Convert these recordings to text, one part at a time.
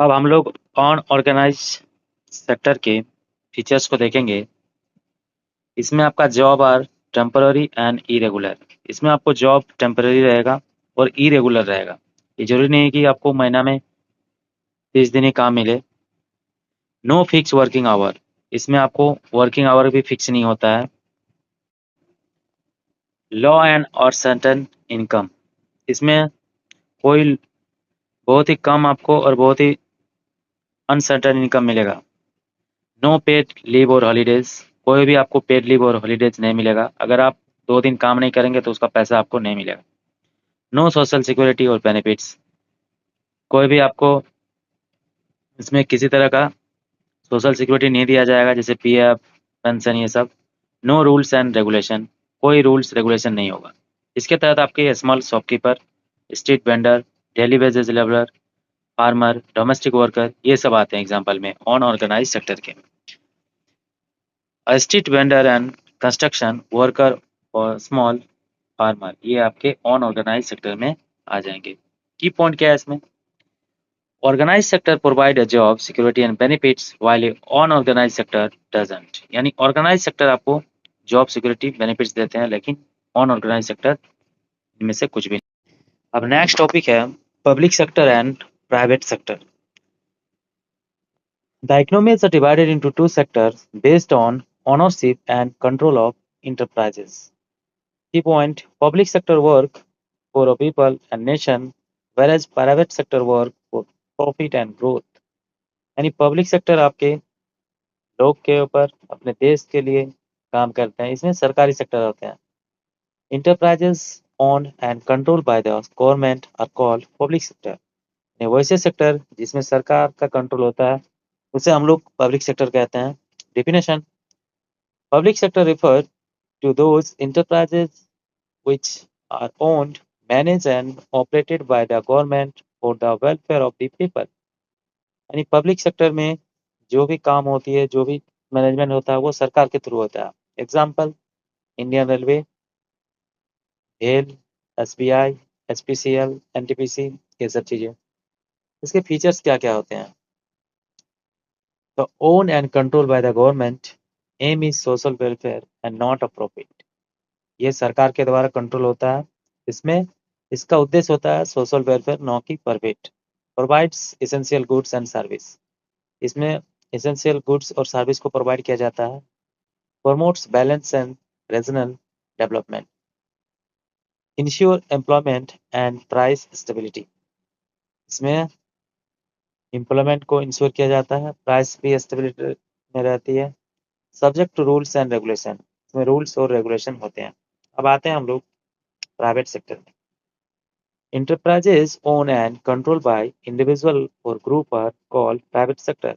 अब हम लोग अनऑर्गेनाइज सेक्टर के फीचर्स को देखेंगे। इसमें आपका job are temporary and irregular. इसमें आपको जॉब टेम्पररी रहेगा और इरेगुलर रहेगा। ये जरूरी नहीं है कि आपको महीना में 30 दिन ही काम मिले। No fix working hour. इसमें आपको वर्किंग आवर भी फिक्स नहीं होता है। लॉ एंड और सर्टेन इनकम। इसमें कोई बहुत ही कम आपको और बहुत ही अनसर्टेन इनकम मिलेगा। नो पेड लीव और हॉलीडेज। कोई भी आपको पेड लीव और हॉलीडेज नहीं मिलेगा। अगर आप 2 दिन काम नहीं करेंगे तो उसका पैसा आपको नहीं मिलेगा। नो सोशल सिक्योरिटी और बेनिफिट्स। कोई भी आपको इसमें किसी तरह का सोशल सिक्योरिटी नहीं दिया जाएगा, जैसे पीएफ, पेंशन, ये सब। No rules and regulation. कोई रूल्स रेगुलेशन नहीं होगा। इसके तहत आपके small shopkeeper, street vendor, daily wages labourer, farmer, domestic worker, ये सब आते हैं एग्जाम्पल में अनऑर्गेनाइज सेक्टर के। Street vendor and construction worker और स्मॉल फार्मर, ये आपके अनऑर्गेनाइज सेक्टर में आ जाएंगे। की पॉइंट क्या है इसमें? Organise sector provide a job security and benefits while unorganise sector doesn't. यानी ऑर्गेनाइज सेक्टर आपको जॉब सिक्योरिटी बेनिफिट्स देते हैं, लेकिन अनऑर्गेनाइज सेक्टर इनमें से कुछ भी नहीं। अब नेक्स्ट टॉपिक है public sector and private sector. The economies are divided into two sectors based on ownership and control of enterprises. Key point: public sector work for a people and nation, whereas private sector work for profit and growth. यानी public sector आपके लोग के ऊपर अपने देश के लिए काम करते हैं, इसमें सरकारी सेक्टर होते हैं। Enterprises owned and controlled by the government are called public sector। वैसे सेक्टर जिसमें सरकार का कंट्रोल होता है उसे हम लोग पब्लिक सेक्टर कहते हैं। Definition: public sector refers to those enterprises which are owned, managed and operated by the government for the welfare of the people। यानी पब्लिक सेक्टर में जो भी काम होती है, जो भी मैनेजमेंट होता है, वो सरकार के थ्रू होता है। Example: Indian railway, rail, SBI, HPCL, NTPC, ये सब चीजें। इसके फीचर्स क्या क्या होते हैं? तो own and control by the government, aim is social welfare and not a profit. ये सरकार के द्वारा कंट्रोल होता है, इसमें इसका उद्देश्य होता है सोशल वेलफेयर, न कि profit. Provides essential goods and service. इसमें एसेंशियल गुड्स और सर्विस को प्रोवाइड किया जाता है। Promotes balance and regional development. Ensure employment and price stability. इसमें एम्प्लॉयमेंट को इंश्योर किया जाता है, प्राइस भी स्टेबिलिटी में रहती है। Subject to rules and regulation. इसमें रूल्स और रेगुलेशन होते हैं। अब आते हैं हम लोग प्राइवेट सेक्टर में। Enterprises owned and controlled by individual or group are called private sector।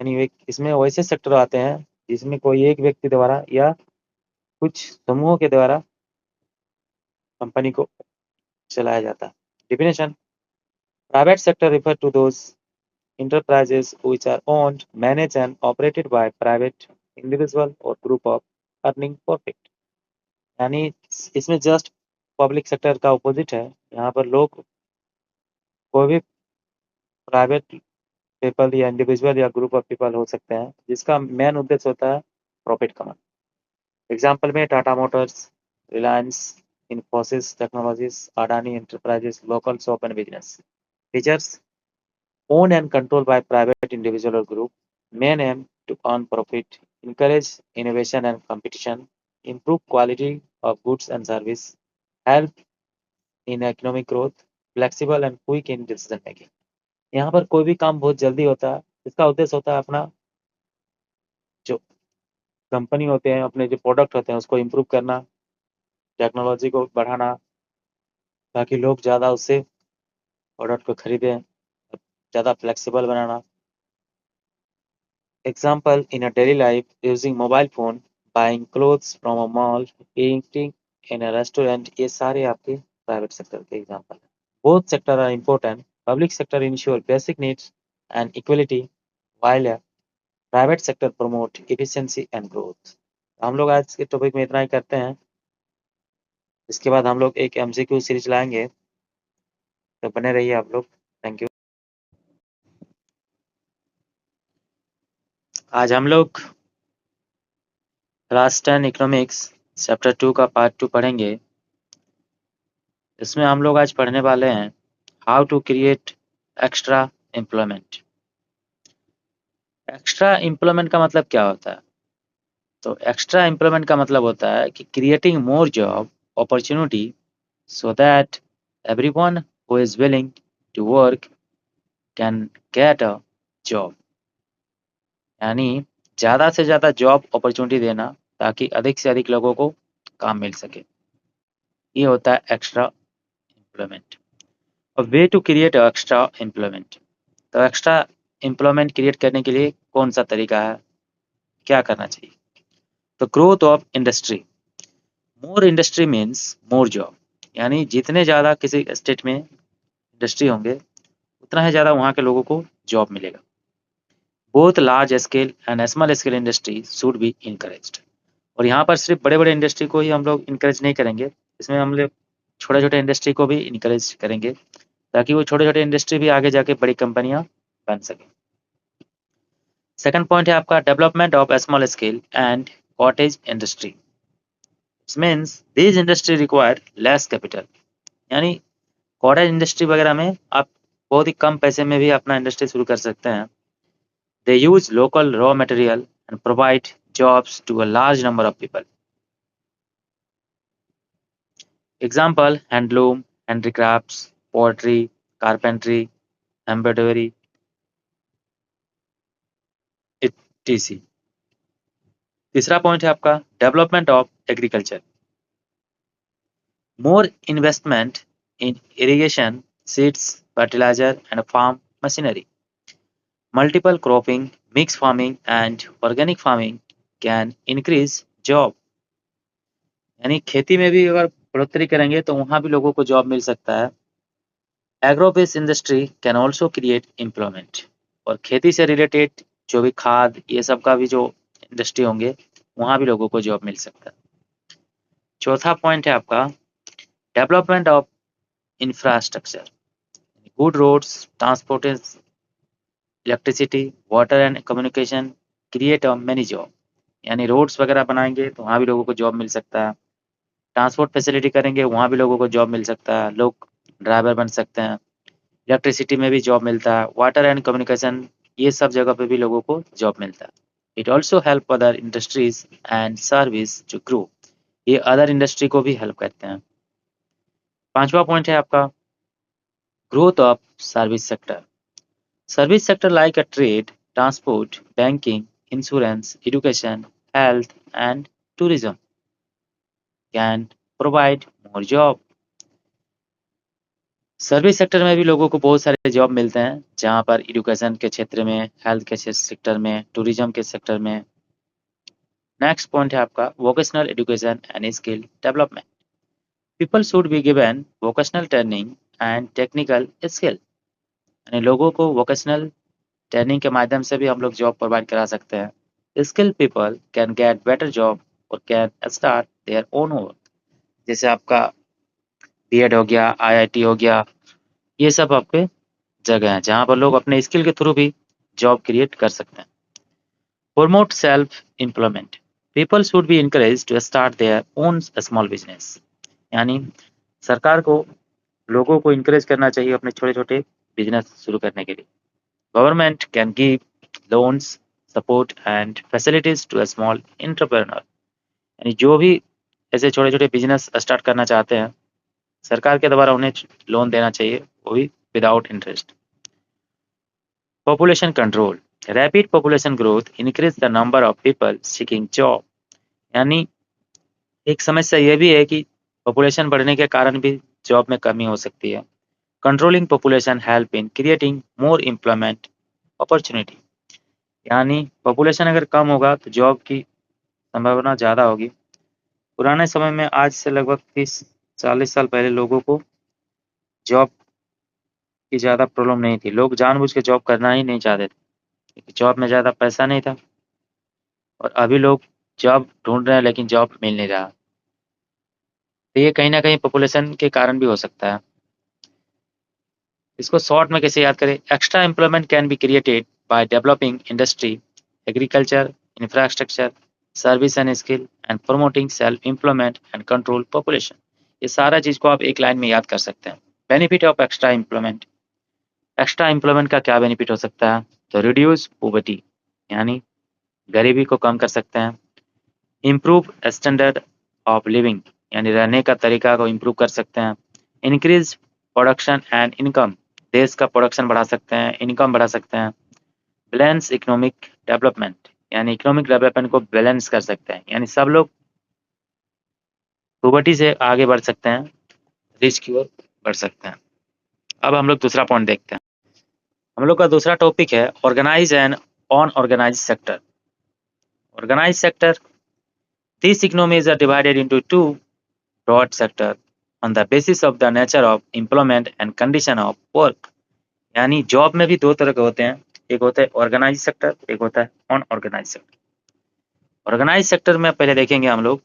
यानी इसमें वैसे सेक्टर आते हैं जिसमें कोई एक व्यक्ति द्वारा या कुछ समूहों के द्वारा कंपनी को चलाया जाता है। Definition: private sector refer to those enterprises which are owned, managed and operated by private individual or group of earning profit। यानी इसमें जस्ट पब्लिक सेक्टर का अपोजिट है। यहाँ पर लोग कोई भी प्राइवेट पीपल या इंडिविजुअल या ग्रुप ऑफ पीपल हो सकते हैं जिसका मेन उद्देश्य होता है प्रॉफिट कमाना। एग्जाम्पल में Tata Motors, Reliance, Infosys technologies, Adani enterprises, local shop and business. Features: owned and controlled by private individual or group, main aim to earn profit, encourage innovation and competition, improve quality of goods and service, help in economic growth, flexible and quick in decision making। यहाँ पर कोई भी काम बहुत जल्दी होता है, इसका उद्देश्य होता है अपना जो कंपनी होते हैं, अपने जो प्रोडक्ट होते हैं उसको इम्प्रूव करना, टेक्नोलॉजी को बढ़ाना, ताकि लोग ज़्यादा उससे प्रोडक्ट को खरीदें, ज़्यादा फ्लेक्सिबल बनाना। Example: in a daily life using mobile phone, buying clothes from a mall, eating in a restaurant, ये सारे आपके प्राइवेट सेक्टर के एग्जाम्पल हैं। Both sector are important. Public sector ensure basic needs and equality, while private sector promote efficiency and growth. हम लोग आज के topic में इतना ही करते हैं। इसके बाद हम लोग एक एमसीक्यू सीरीज लाएंगे, तो बने रहिए आप लोग। Thank you. आज हम लोग क्लास 10 इकोनॉमिक्स चैप्टर 2 का पार्ट 2 पढ़ेंगे। इसमें हम लोग आज पढ़ने वाले हैं how to create extra employment. Extra employment का मतलब क्या होता है? तो एक्स्ट्रा एम्प्लॉयमेंट का मतलब होता है कि creating more job opportunity so that everyone who is willing to work can get a job। यानी ज़्यादा से ज़्यादा जॉब अपॉर्चुनिटी देना ताकि अधिक से अधिक लोगों को काम मिल सके। ये होता है extra employment. A way to create extra employment. तो एक्स्ट्रा एम्प्लॉयमेंट क्रिएट करने के लिए कौन सा तरीका है, क्या करना चाहिए? तो growth of industry. More industry means more job. यानी जितने ज़्यादा किसी स्टेट में इंडस्ट्री होंगे उतना ही ज़्यादा वहाँ के लोगों को जॉब मिलेगा। Both large scale and small scale industry should be encouraged. और यहाँ पर सिर्फ बड़े बड़े इंडस्ट्री को ही हम लोग इनकरेज नहीं करेंगे, इसमें हम लोग छोटे छोटे इंडस्ट्री को भी इनकरेज करेंगे ताकि वो छोटे छोटे इंडस्ट्री भी आगे जाके बड़ी कंपनियां बन सकें। सेकंड पॉइंट है आपका development of small scale and cottage industry. It means this industry require less capital. यानी कॉटेज इंडस्ट्री वगैरह में आप बहुत ही कम पैसे में भी अपना इंडस्ट्री शुरू कर सकते हैं। They use local raw material and provide jobs to a large number of people. Example handloom, handicrafts, poetry, carpentry, embroidery इत्यादि। तीसरा पॉइंट है आपका development of agriculture. More investment in irrigation, seeds, fertiliser and farm machinery. Multiple cropping, mix farming and organic farming can increase job. यानी खेती में भी अगर बढ़ोतरी करेंगे तो वहाँ भी लोगों को जॉब मिल सकता है। Agro based industry can also create employment. और खेती से रिलेटेड जो भी खाद ये सब का भी जो इंडस्ट्री होंगे वहाँ भी लोगों को जॉब मिल सकता है। चौथा पॉइंट है आपका development of infrastructure. Good roads, transportation, electricity, water and communication create many job. यानी रोड्स वगैरह बनाएंगे तो वहाँ भी लोगों को जॉब मिल सकता है। ट्रांसपोर्ट फैसिलिटी करेंगे वहाँ भी लोगों को जॉब मिल सकता है, लोग ड्राइवर बन सकते हैं। इलेक्ट्रिसिटी में भी जॉब मिलता है, वाटर एंड कम्युनिकेशन ये सब जगह पे भी लोगों को जॉब मिलता है। It also help other industries and service to grow. ये अदर इंडस्ट्री को भी हेल्प करते हैं। पांचवा पॉइंट है आपका growth of service sector. Service sector like a trade, transport, banking, insurance, education, health and tourism can provide more job। Service sector में भी लोगों को बहुत सारे जॉब मिलते हैं, जहाँ पर एजुकेशन के क्षेत्र में, हेल्थ के सेक्टर में, टूरिज्म के सेक्टर में। नेक्स्ट पॉइंट है आपका vocational education and skill development. People should be given vocational training and technical skill. यानी लोगों को वोकेशनल ट्रेनिंग के माध्यम से भी हम लोग जॉब प्रोवाइड करा सकते हैं। Skill people can get better job और can start their own work. जैसे आपका बीएड हो गया, आईआईटी हो गया, ये सब आपके जगह हैं जहाँ पर लोग अपने स्किल के थ्रू भी जॉब क्रिएट कर सकते हैं। Promote self employment. People should be encourage to start their own small business. यानी सरकार को लोगों को इनकरेज करना चाहिए अपने छोटे छोटे बिजनेस शुरू करने के लिए। Government can give loans, support and facilities to a small entrepreneur. यानी जो भी ऐसे छोटे छोटे बिजनेस स्टार्ट करना चाहते हैं सरकार के द्वारा उन्हें लोन देना चाहिए, वो भी without interest. Population control. Rapid population growth increase the number of people seeking job. यानी एक समस्या ये भी है कि पॉपुलेशन बढ़ने के कारण भी जॉब में कमी हो सकती है। Controlling population help in creating more employment opportunity. यानी पॉपुलेशन अगर कम होगा तो जॉब की संभावना ज़्यादा होगी। पुराने समय में आज से लगभग 30-40 साल पहले लोगों को जॉब की ज़्यादा प्रॉब्लम नहीं थी। लोग जानबूझ के जॉब करना ही नहीं चाहते थे क्योंकि जॉब में ज़्यादा पैसा नहीं था। और अभी लोग जॉब ढूंढ रहे हैं लेकिन जॉब मिल नहीं रहा। तो ये कहीं ना कहीं पॉपुलेशन के कारण भी हो सकता है। इसको शॉर्ट में कैसे याद करें? Extra employment can be created by developing industry agriculture, infrastructure, service and skill, and promoting self-employment and control population. ये सारा चीज को आप एक लाइन में याद कर सकते हैं। Benefit of extra employment. Extra employment का क्या बेनिफिट हो सकता है? तो रिड्यूस पॉवर्टी, यानी गरीबी को कम कर सकते हैं। इम्प्रूव स्टैंडर्ड ऑफ लिविंग, यानी रहने का तरीका को इम्प्रूव कर सकते हैं। इंक्रीज प्रोडक्शन एंड इनकम, देश का प्रोडक्शन बढ़ा सकते हैं, इनकम बढ़ा सकते हैं। बैलेंस इकोनॉमिक डेवलपमेंट, यानी इकोनॉमिक डेवलपमेंट को बैलेंस कर सकते हैं, यानी सब लोग पॉवर्टी से आगे बढ़ सकते हैं, रिच की ओर बढ़ सकते हैं। अब हम लोग दूसरा पॉइंट देखते हैं। हम लोग का दूसरा टॉपिक है organise and unorganised sector. Organised sector, these economies are divided into two broad sectors on the basis of the nature of employment and condition of work। यानी जॉब में भी दो तरह के होते हैं, एक होता है ऑर्गेनाइज सेक्टर, एक होता है अनऑर्गेनाइज सेक्टर। ऑर्गेनाइज सेक्टर में पहले देखेंगे हम लोग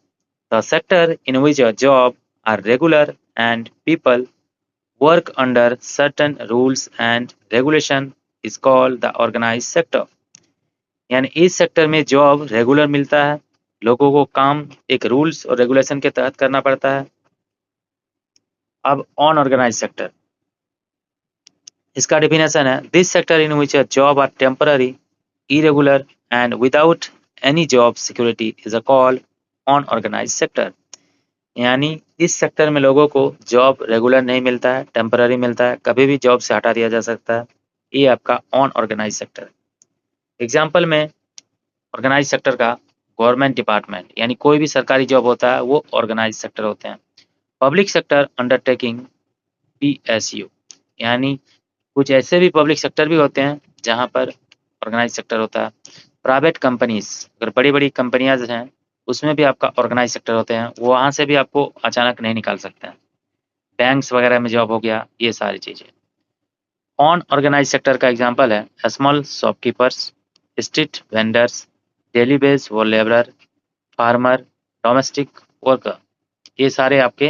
the sector in which a job are regular and people work under certain rules and regulation is called the organise sector. यानी इस सेक्टर में जॉब रेगुलर मिलता है, लोगों को काम एक रूल्स और रेगुलेशन के तहत करना पड़ता है। अब अनऑर्गेनाइज सेक्टर, इसका डेफिनेशन है this sector in which a job are temporary, irregular and without any job security is a called unorganise sector. यानी इस सेक्टर में लोगों को जॉब रेगुलर नहीं मिलता है, टेम्पररी मिलता है, कभी भी जॉब से हटा दिया जा सकता है, ये आपका अनऑर्गेनाइज सेक्टर है। एग्जाम्पल में ऑर्गेनाइज सेक्टर का गवर्नमेंट डिपार्टमेंट, यानी कोई भी सरकारी जॉब होता है वो ऑर्गेनाइज सेक्टर होते हैं। पब्लिक सेक्टर अंडरटेकिंग PSU, यानी कुछ ऐसे भी पब्लिक सेक्टर भी होते हैं जहां पर ऑर्गेनाइज सेक्टर होता है। प्राइवेट कंपनीज, अगर बड़ी बड़ी कंपनियां हैं उसमें भी आपका ऑर्गेनाइज सेक्टर होते हैं, वो वहां से भी आपको अचानक नहीं निकाल सकते हैं। बैंक्स वगैरह में जॉब हो गया, ये सारी चीजें। अनऑर्गेनाइज सेक्टर का एग्जाम्पल है small shopkeepers, street vendors, daily base वो लेबरर, फार्मर, डोमेस्टिक वर्कर, ये सारे आपके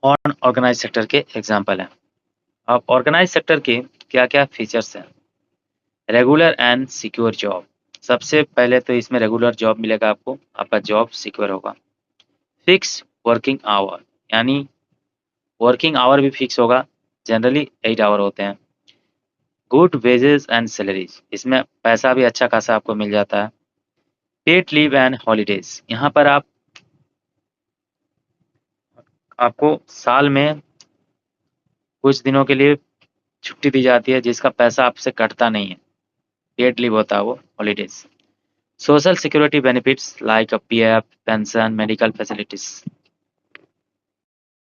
अनऑर्गेनाइज सेक्टर के एग्जाम्पल हैं। अब ऑर्गेनाइज सेक्टर के क्या क्या फीचर्स हैं? रेगुलर एंड सिक्योर जॉब, सबसे पहले तो इसमें रेगुलर जॉब मिलेगा आपको, आपका जॉब सिक्योर होगा। फिक्स वर्किंग आवर, यानी वर्किंग आवर भी फिक्स होगा, जनरली 8 आवर होते हैं। गुड वेजेस एंड सैलरीज, इसमें पैसा भी अच्छा खासा आपको मिल जाता है। पेड लीव एंड हॉलीडेज, यहाँ पर आपको साल में कुछ दिनों के लिए छुट्टी दी जाती है जिसका पैसा आपसे कटता नहीं है, पेड लीव होता है वो, holidays. Social security benefits like PF, pension, medical facilities,